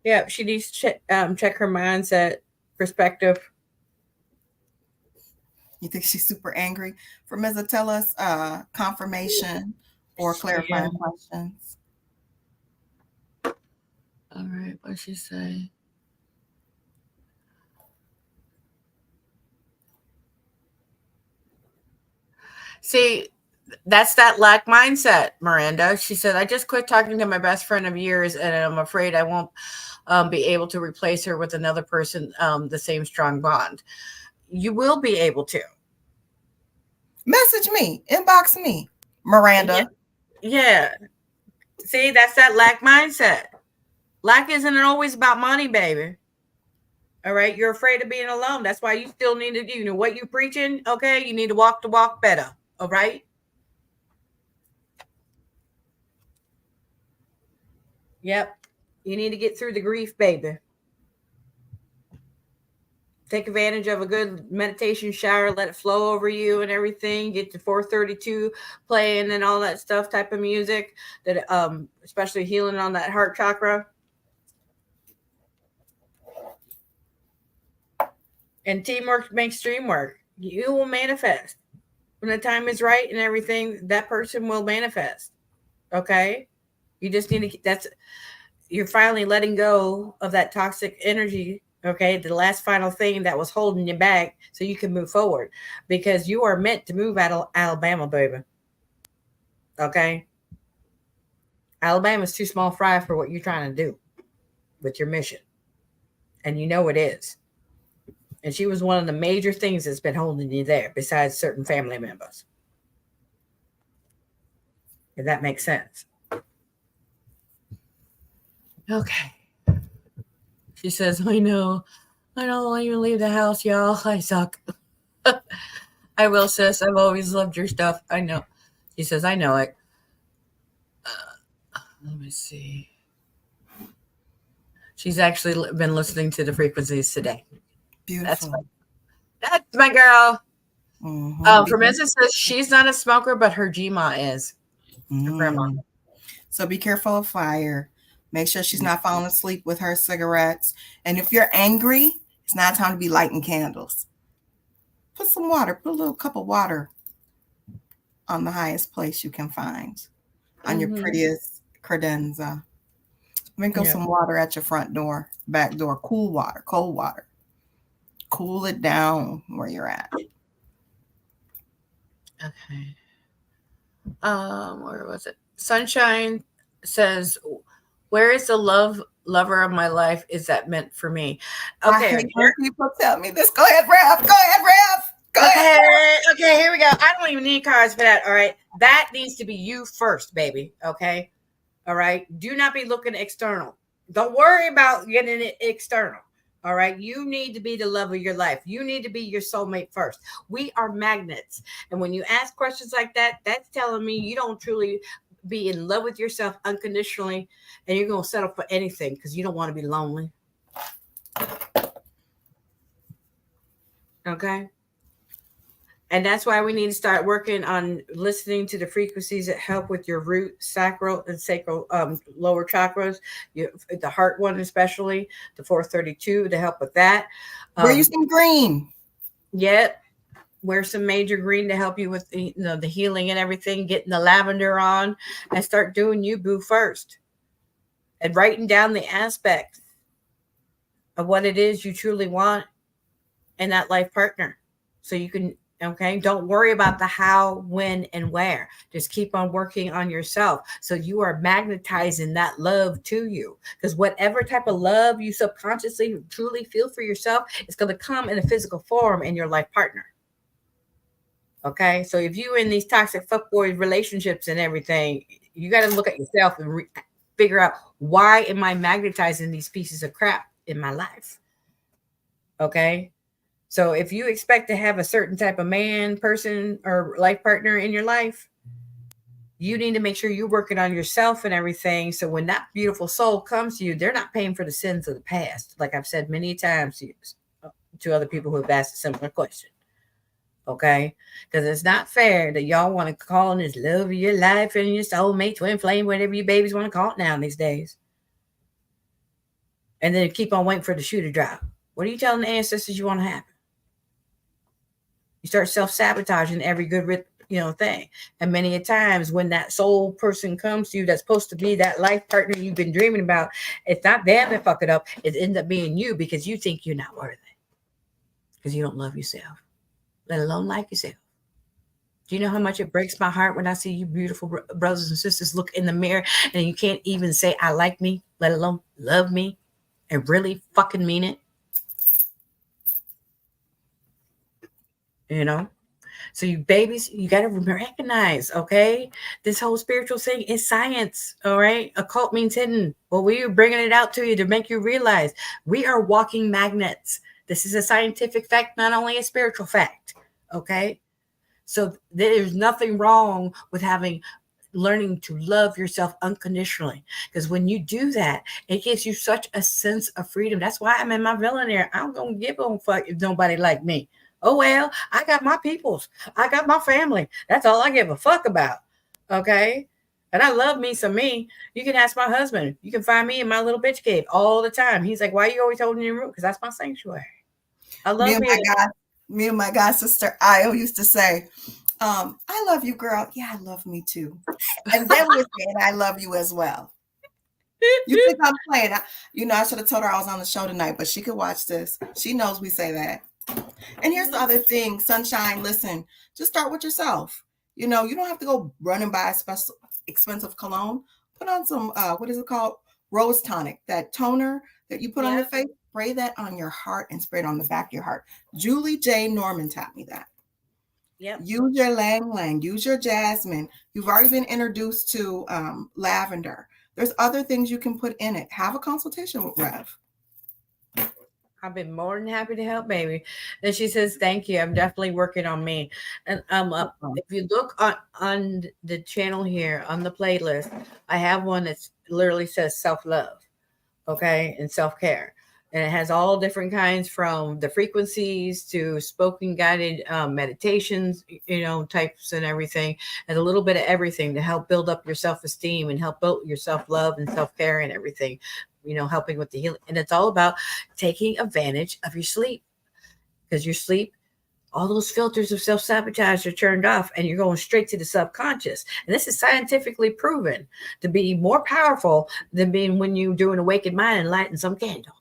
Yeah, she needs to check her mindset, perspective. You think she's super angry? For Miza, tell us confirmation or clarifying questions. All right, what'd she say? See, that's that lack mindset, Miranda. She said, I just quit talking to my best friend of years, and I'm afraid I won't be able to replace her with another person, the same strong bond. You will be able to. Message me, inbox me, Miranda. Yeah. See, that's that lack mindset. Lack isn't always about money, baby. All right. You're afraid of being alone. That's why you still need to, what you preaching. Okay. You need to walk the walk better. All right. Yep. You need to get through the grief, baby. Take advantage of a good meditation shower, let it flow over you and everything. Get the 432 playing and all that stuff, type of music that especially healing on that heart chakra. And teamwork makes dream work. You will manifest. When the time is right and everything, that person will manifest. Okay? You just need to you're finally letting go of that toxic energy Okay, the last final thing that was holding you back so you can move forward, because you are meant to move out of Alabama, baby. Okay, Alabama's too small fry for what you're trying to do with your mission, and you know it is. And she was one of the major things that's been holding you there, besides certain family members. If that makes sense. Okay. She says, I don't want you to leave the house, y'all. I suck. I will, sis. I've always loved your stuff. I know. She says, I know it. Let me see. She's actually been listening to the frequencies today. Beautiful. That's my girl. From Because says she's not a smoker, but her Gma is. Her grandma. So be careful of fire. Make sure she's not falling asleep with her cigarettes. And if you're angry, it's not time to be lighting candles. Put some water, put a little cup of water on the highest place you can find, on your prettiest credenza. Sprinkle some water at your front door, back door, cool water, cold water. Cool it down where you're at. Okay. Where was it? Sunshine says, "Where is the lover of my life? Is that meant for me?" Okay, I hate when people tell me this. Go ahead, Rev. Go ahead, Rev. Go ahead. Okay, here we go. I don't even need cards for that. All right, that needs to be you first, baby. Okay, all right. Do not be looking external. Don't worry about getting it external. All right. You need to be the love of your life. You need to be your soulmate first. We are magnets. And when you ask questions like that, that's telling me you don't truly be in love with yourself unconditionally, and you're going to settle for anything because you don't want to be lonely. Okay. And that's why we need to start working on listening to the frequencies that help with your root, sacral, and sacral lower chakras, the heart one especially, the 432 to help with that. Wear you some green. Yep. Wear some major green to help you with the healing and everything, getting the lavender on, and start doing you, boo, first. And writing down the aspects of what it is you truly want in that life partner. So you can, okay, don't worry about the how, when, and where. Just keep on working on yourself. So you are magnetizing that love to you. Because whatever type of love you subconsciously truly feel for yourself, it's going to come in a physical form in your life partner. Okay, so if you're in these toxic fuckboy relationships and everything, you got to look at yourself and figure out, why am I magnetizing these pieces of crap in my life? Okay, so if you expect to have a certain type of man, person, or life partner in your life, you need to make sure you're working on yourself and everything. So when that beautiful soul comes to you, they're not paying for the sins of the past. Like I've said many times to other people who have asked a similar question. Okay, because it's not fair that y'all want to call this love of your life and your soulmate, twin flame, whatever you babies want to call it now these days, and then keep on waiting for the shoe to drop. What are you telling the ancestors you want to happen? You start self-sabotaging every good thing. And many a times when that soul person comes to you that's supposed to be that life partner you've been dreaming about, it's not them that fuck it up. It ends up being you, because you think you're not worthy, because you don't love yourself, let alone like yourself. Do you know how much it breaks my heart when I see you beautiful brothers and sisters look in the mirror and you can't even say I like me, let alone love me, and really fucking mean it? You know? So you babies, you got to recognize, okay? This whole spiritual thing is science, all right? Occult means hidden. Well, we are bringing it out to you to make you realize we are walking magnets. This is a scientific fact, not only a spiritual fact, okay? So there's nothing wrong with learning to love yourself unconditionally, because when you do that, it gives you such a sense of freedom. That's why I'm in my villainaire. I'm gonna give a fuck if nobody like me. Oh well, I got my peoples, I got my family. That's all I give a fuck about. Okay, and I love me some me. You can ask my husband. You can find me in my little bitch cave all the time. He's like, why are you always holding your room? Because that's my sanctuary. I love me and my god sister Io used to say, I love you, girl. Yeah, I love me too. And then we said, I love you as well. You think I'm playing? I should have told her I was on the show tonight, but she could watch this. She knows we say that. And here's the other thing, Sunshine, listen, just start with yourself. You don't have to go running buy a special expensive cologne. Put on some, what is it called? Rose tonic, that toner that you put on your Yeah. face. Spray that on your heart and spray it on the back of your heart. Julie J. Norman taught me that. Yep. Use your lang lang, use your jasmine. You've already been introduced to lavender. There's other things you can put in it. Have a consultation with Rev. I've been more than happy to help, baby. And she says, "Thank you. I'm definitely working on me." And Welcome. if you look on the channel here on the playlist, I have one that's literally says self love, okay, and self care, and it has all different kinds from the frequencies to spoken guided meditations, types and everything, and a little bit of everything to help build up your self esteem and help build your self love and self care and everything. Helping with the healing, and it's all about taking advantage of your sleep because your sleep, all those filters of self sabotage are turned off and you're going straight to the subconscious. And this is scientifically proven to be more powerful than being when you're doing awakened mind and lighting some candle.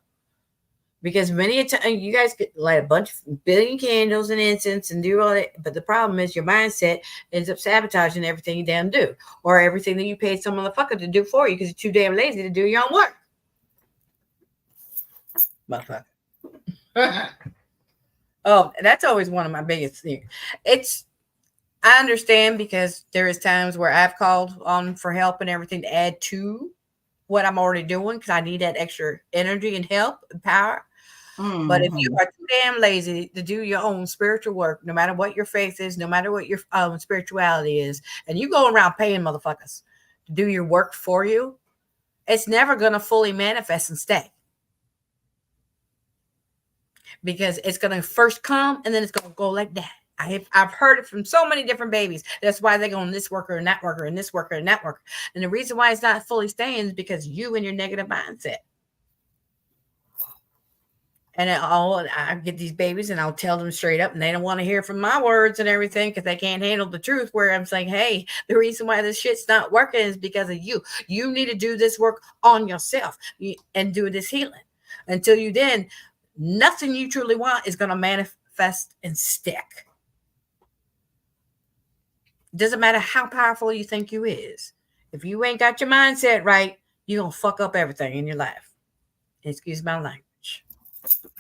Because many a time you guys could light a bunch of billion candles and incense and do all that, but the problem is your mindset ends up sabotaging everything you damn do, or everything that you paid some motherfucker to do for you because you're too damn lazy to do your own work. Motherfucker. Oh, that's always one of my biggest things. It's I understand because there is times where I've called on for help and everything to add to what I'm already doing because I need that extra energy and help and power. But if you Hmm. are too damn lazy to do your own spiritual work, no matter what your faith is, no matter what your spirituality is, and you go around paying motherfuckers to do your work for you, it's never going to fully manifest and stay because it's going to first come and then it's going to go like that. I've heard it from so many different babies. That's why they're going this worker and that worker and this worker and that worker. And the reason why it's not fully staying is because you and your negative mindset. And I get these babies and I'll tell them straight up, and they don't want to hear from my words and everything because they can't handle the truth. Where I'm saying, hey, the reason why this shit's not working is because of you. You need to do this work on yourself and do this healing. Until you then, nothing you truly want is going to manifest and stick. Doesn't matter how powerful you think you is. If you ain't got your mindset right, you're going to fuck up everything in your life. Excuse my language.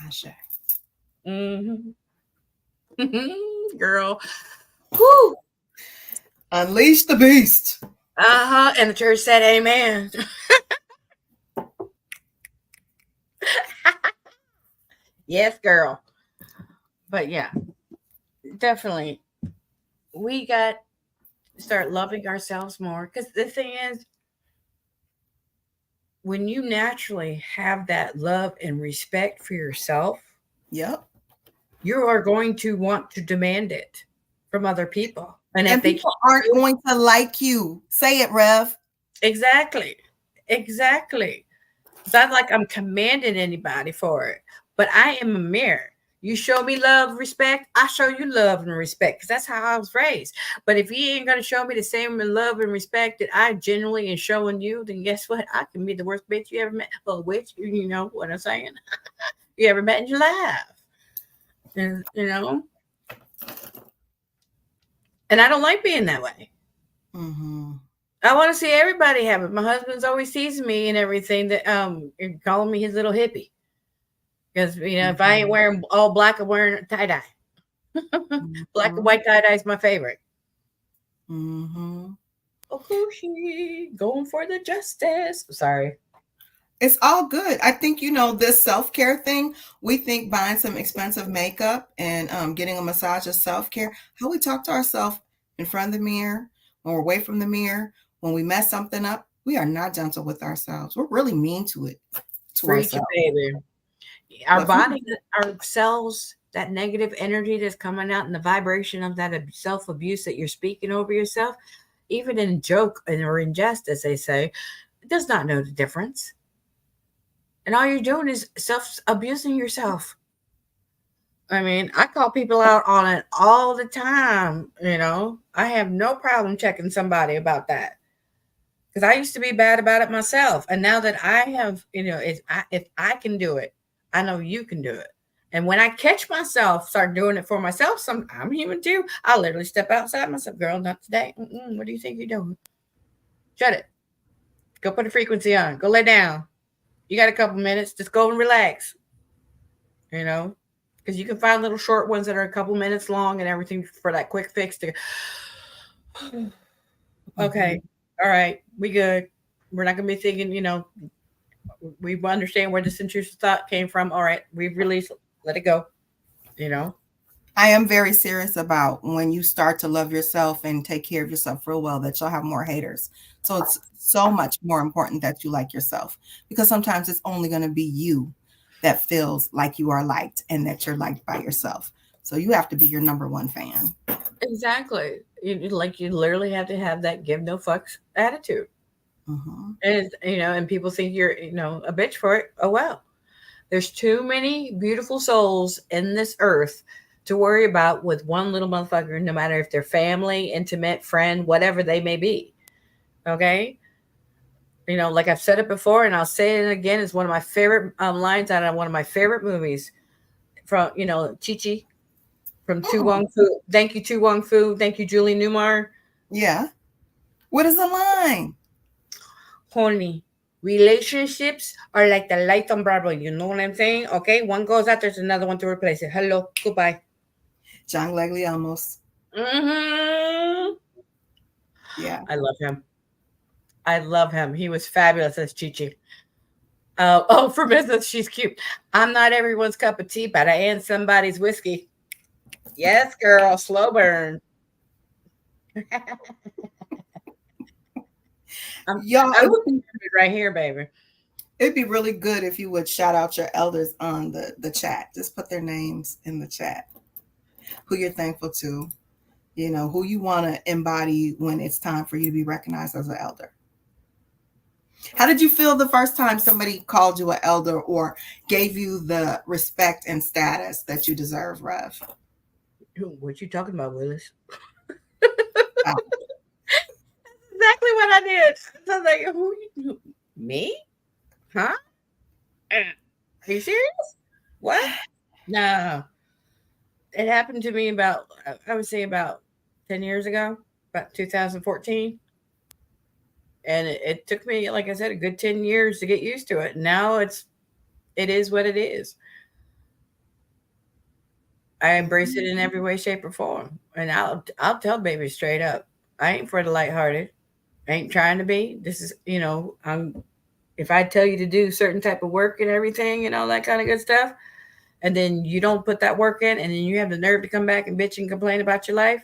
Ashe. Mm-hmm. Girl. Whoo. Unleash the beast. Uh-huh. And the church said amen. Yes, girl. But yeah, definitely. We got to start loving ourselves more. Because the thing is, when you naturally have that love and respect for yourself, Yep. you are going to want to demand it from other people. And if And they people can't aren't do it, going to like you. Say it, Rev. exactly. Exactly. It's not like I'm commanding anybody for it, but I am a mirror. You show me love, respect, I show you love and respect because that's how I was raised. But if you ain't gonna show me the same love and respect that I genuinely am showing you, then guess what? I can be the worst bitch you ever met. Well, which you know what I'm saying? You ever met in your life? And and I don't like being that way. Mm-hmm. I want to see everybody have it. My husband's always teasing me and everything that and calling me his little hippie. Because if I ain't Mm-hmm. wearing all black, I'm wearing tie dye. Black and Mm-hmm. white tie dye is my favorite. Mm-hmm. Okushi, going for the justice. Sorry. It's all good. I think, this self-care thing, we think buying some expensive makeup and getting a massage is self-care. How we talk to ourselves in front of the mirror, when we're away from the mirror, when we mess something up, we are not gentle with ourselves. We're really mean to Preach it, ourselves. baby. Our But body, our cells, that negative energy that's coming out in the vibration of that self abuse that you're speaking over yourself, even in joke or in jest, as they say, does not know the difference. And all you're doing is self abusing yourself. I mean, I call people out on it all the time. I have no problem checking somebody about that. Because I used to be bad about it myself. And now that I have, if I can do it, I know you can do it. And when I catch myself, start doing it for myself, I'm human too. I literally step outside myself, girl, not today. What do you think you're doing? Shut it. Go put a frequency on. Go lay down. You got a couple minutes. Just go and relax. You know, because you can find little short ones that are a couple minutes long and everything for that quick fix to okay, all right, we good. We're not gonna be thinking, we understand where this intrusive thought came from. All right, we've released, let it go. You know, I am very serious about when you start to love yourself and take care of yourself real well, that you'll have more haters. So it's so much more important that you like yourself, because sometimes it's only going to be you that feels like you are liked and that you're liked by yourself. So you have to be your number one fan. exactly. You literally have to have that give no fucks attitude. Mm-hmm. And and people think you're a bitch for it. Oh well, there's too many beautiful souls in this earth to worry about with one little motherfucker, no matter if they're family, intimate, friend, whatever they may be. Okay. Like I've said it before, and I'll say it again. It's one of my favorite lines out of one of my favorite movies from Chi Chi from Tu Mm. Wong Fu. Thank you, Tu Wong Fu. Thank you, Julie Newmar. Yeah. What is the line? Honey, relationships are like the light on Broadway. You know what I'm saying? Okay, one goes out, there's another one to replace it. Hello, goodbye. John Legly almost. Hmm. Yeah. I love him. I love him. He was fabulous as Chi Chi. Oh, for business, she's cute. I'm not everyone's cup of tea, but I am somebody's whiskey. Yes, girl, slow burn. I'm Y'all, I'm looking at it right here, baby. it'd be really good if you would shout out your elders on the chat. Just put their names in the chat. Who you're thankful to, who you want to embody when it's time for you to be recognized as an elder. How did you feel the first time somebody called you an elder or gave you the respect and status that you deserve, Rev? What you talking about, Willis? Oh, Exactly what I did. So I was like, me? Huh? Are you serious? What? No. It happened to me about, I would say about 10 years ago, about 2014. And it took me, like I said, a good 10 years to get used to it. Now it is what it is. I embrace it in mhm. every way, shape, or form. And I'll tell baby straight up, I ain't for the lighthearted. I ain't trying to be. This is, I'm if I tell you to do certain type of work and everything and all that kind of good stuff, and then you don't put that work in, and then you have the nerve to come back and bitch and complain about your life,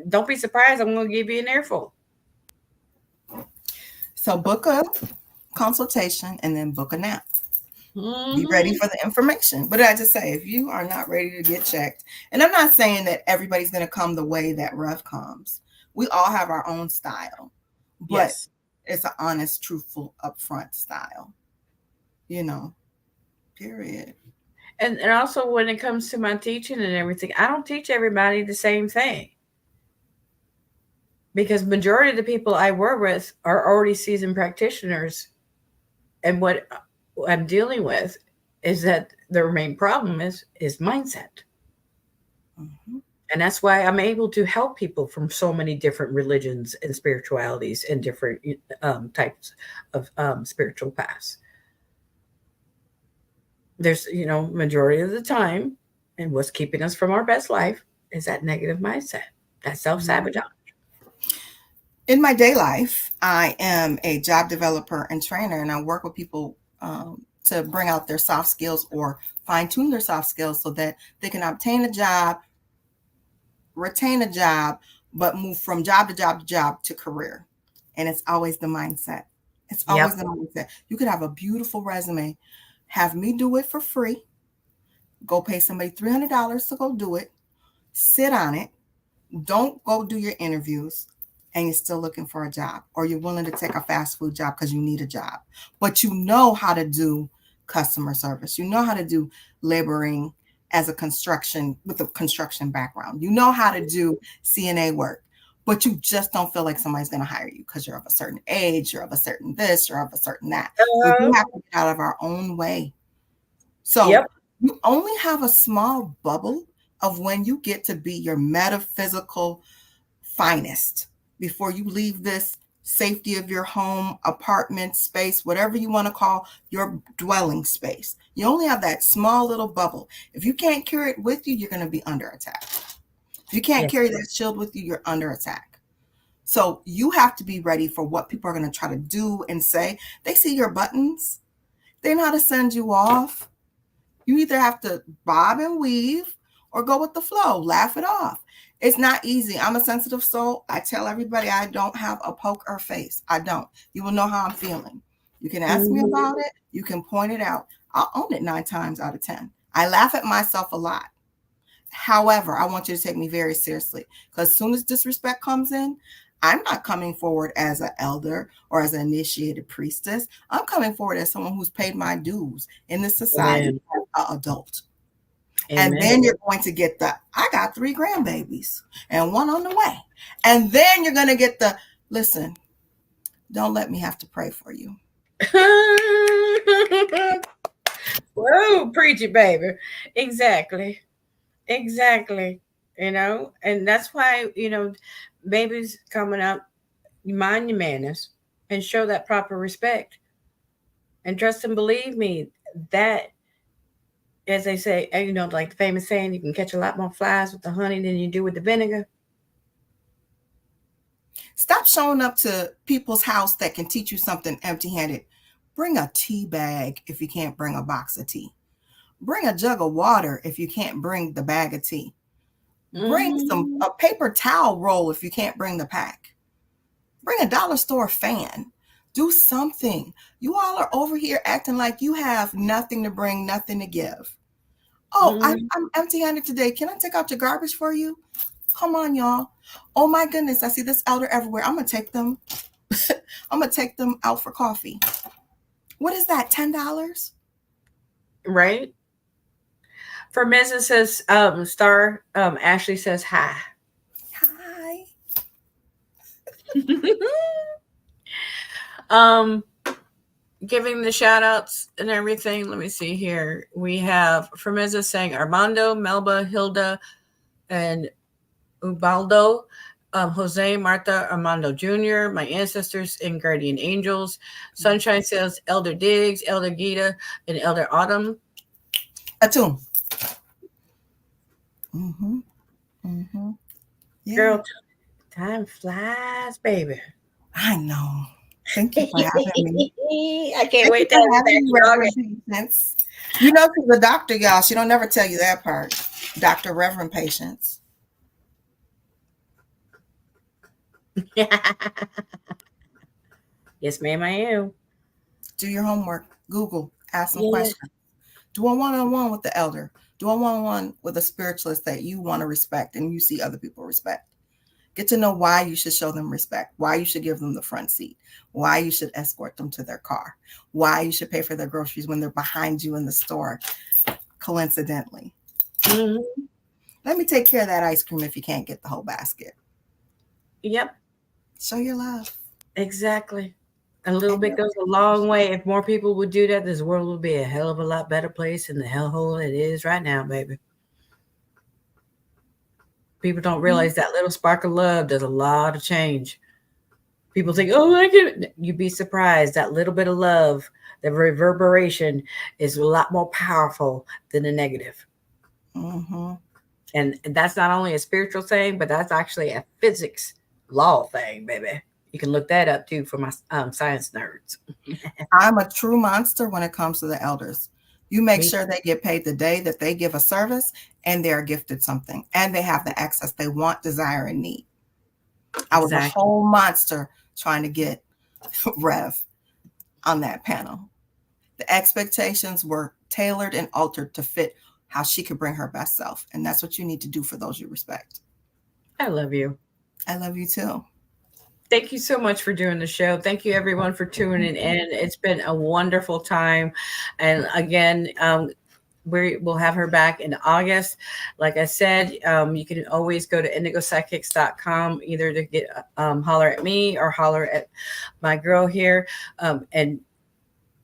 don't be surprised. I'm going to give you an earful. So book a consultation and then book a nap. Be ready Hmm. for the information. But I just say, if you are not ready to get checked, and I'm not saying that everybody's going to come the way that Rev comes. We all have our own style, but Yes. it's an honest, truthful, upfront style, you know, period. And also when it comes to my teaching and everything, I don't teach everybody the same thing because majority of the people I work with are already seasoned practitioners, and what I'm dealing with is that their main problem is mindset. Mm-hmm. And that's why I'm able to help people from so many different religions and spiritualities and different types of spiritual paths. There's, majority of the time, and what's keeping us from our best life is that negative mindset, that self sabotage. In my day life, I am a job developer and trainer, and I work with people to bring out their soft skills or fine tune their soft skills so that they can obtain a job, retain a job, but move from job to job to job to career. And it's always the mindset. It's always Yep. the mindset. You could have a beautiful resume, have me do it for free, go pay somebody $300 to go do it, sit on it, don't go do your interviews, and you're still looking for a job, or you're willing to take a fast food job because you need a job, but you know how to do customer service, you know how to do laboring as a construction with a construction background, you know how to do CNA work, but you just don't feel like somebody's going to hire you because you're of a certain age, you're of a certain this, you're of a certain that. So we have to get out of our own way. So Yep. you only have a small bubble of when you get to be your metaphysical finest before you leave this safety of your home, apartment space, whatever you want to call your dwelling space. You only have that small little bubble. If you can't carry it with you, you're going to be under attack. If you can't carry that shield with you, you're under attack. So you have to be ready for what people are going to try to do and say. They see your buttons. They know how to send you off. You either have to bob and weave or go with the flow, laugh it off. It's not easy. I'm a sensitive soul. I tell everybody I don't have a poker face. I don't. You will know how I'm feeling. You can ask me about it. You can point it out. I'll own it 9 times out of 10. I laugh at myself a lot. However, I want you to take me very seriously, because as soon as disrespect comes in, I'm not coming forward as an elder or as an initiated priestess. I'm coming forward as someone who's paid my dues in this society as an adult. Amen. And then you're going to get I got 3 grandbabies and 1 on the way. And then you're going to get listen, don't let me have to pray for you. Whoa, preach it, baby. Exactly. And that's why, babies coming up, you mind your manners and show that proper respect. And trust and believe me, that, as they say, like the famous saying, you can catch a lot more flies with the honey than you do with the vinegar. Stop showing up to people's house that can teach you something empty-handed. Bring a tea bag if you can't bring a box of tea. Bring a jug of water if you can't bring the bag of tea. Bring a paper towel roll if you can't bring the pack. Bring a dollar store fan. Do something. You all are over here acting like you have nothing to bring, nothing to give. Oh, I'm empty-handed today. Can I take out your garbage for you? Come on, y'all. Oh my goodness, I see this elder everywhere. I'm gonna take them. I'm gonna take them out for coffee. What is that? $10? Right. For Mrs. says, Star, Ashley says hi. Hi. Giving the shout outs and everything. Let me see here. We have Fermeza saying Armando, Melba, Hilda, and Ubaldo, Jose, Martha, Armando Jr., my ancestors and guardian angels. Sunshine says Elder Diggs, Elder Gita, and Elder Autumn. Atum. Yeah. Girl, time flies, baby. I know. Thank you for having me. I can't wait to have you. You know, she's a doctor, y'all. She don't never tell you that part. Dr. Reverend Patience. Yes, ma'am, I am. Do your homework. Google. Ask some questions. Do a one-on-one with the elder. Do a one-on-one with a spiritualist that you want to respect and you see other people respect. Get to know why you should show them respect, why you should give them the front seat, why you should escort them to their car, why you should pay for their groceries when they're behind you in the store, coincidentally. Let me take care of that ice cream if you can't get the whole basket. Yep. Show your love. Exactly. A little bit goes a long way. If more people would do that, this world would be a hell of a lot better place than the hellhole it is right now, baby. People don't realize that little spark of love does a lot of change. People think, oh, I can. You'd be surprised. That little bit of love, the reverberation is a lot more powerful than the negative. And that's not only a spiritual thing, but that's actually a physics law thing, baby. You can look that up too for my science nerds. I'm a true monster when it comes to the elders. You make sure they get paid the day that they give a service and they're gifted something and they have the access they want, desire, and need. I was a whole monster trying to get Rev on that panel. The expectations were tailored and altered to fit how she could bring her best self. And that's what you need to do for those you respect. I love you. I love you too. Thank you so much for doing the show. Thank you, everyone, for tuning in. It's been a wonderful time. And again, we'll have her back in August. Like I said, you can always go to indigopsychics.com either to get holler at me or holler at my girl here. And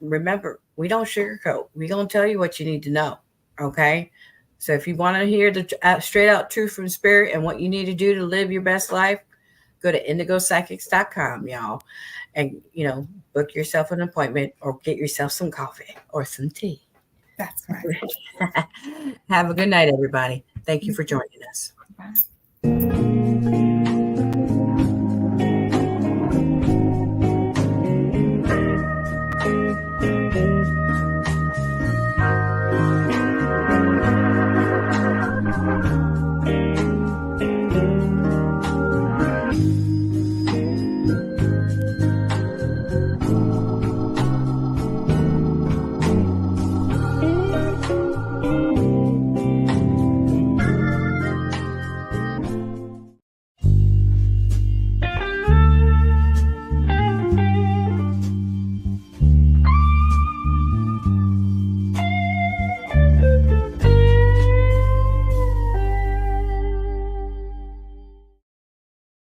remember, we don't sugarcoat. We're going to tell you what you need to know. Okay. So if you want to hear the straight out truth from spirit and what you need to do to live your best life, go to indigopsychics.com, y'all. And, book yourself an appointment or get yourself some coffee or some tea. That's right. Have a good night, everybody. Thank you for joining us. Bye.